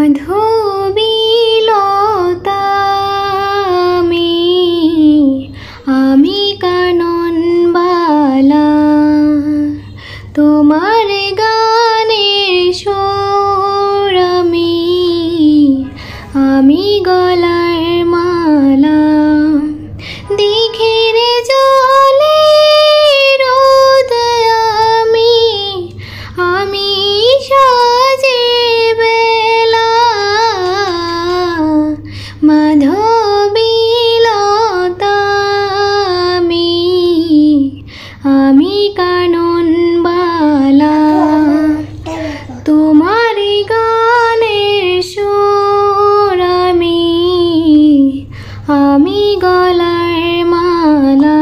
মাধবীলতা আমি কাননবালা তোমার গানের সুর আমি গলার মালা দিঘির জলে রোদ আমি সাজের বেলা মাধবীলতা আমি কাননবালা তোমার গানের সুর আমি গলার মালা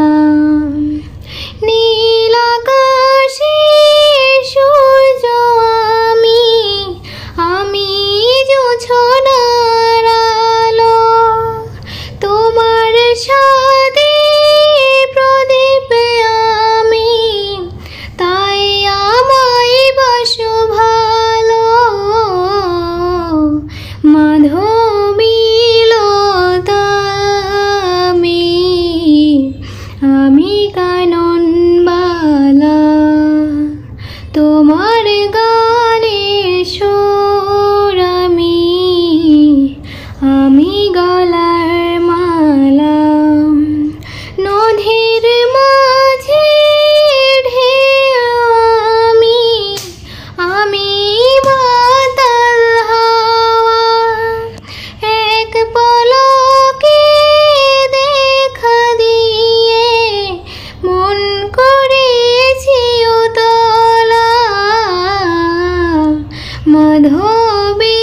নীল আকাশে সূর্য আমি জোছনার আলো তোমার সাথে প্রদীপ আমি তাই আমায় বাসো ভালো মাধবীলতা আমি কাননবালা তোমার গানের সুর আমি গলার মালা নদীর মাঝে ঢেউ আমি মাতাল হাওয়া এক পলকে দেখা দিয়ে মন করেছি উতলা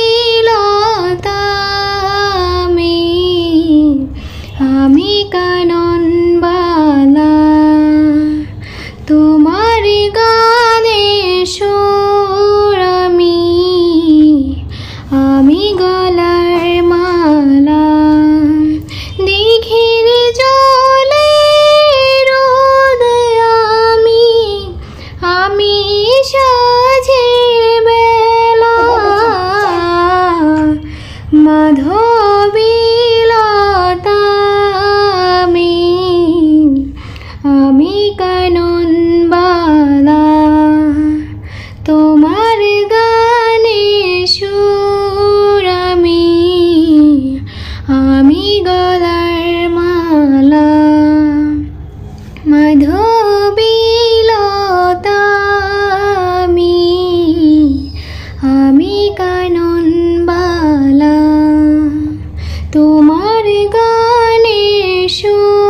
মাধবীলতা আমি কাননবালা তোমার গানের সুর আমি গলার মালা দিঘির জলে রোদ আমি সাজের বেলা মাধবীলতা আমি কাননবালা তোমার গানের সুর আমি গলার মালা মাধবীলতা আমি কাননবালা তোমার গানের সুর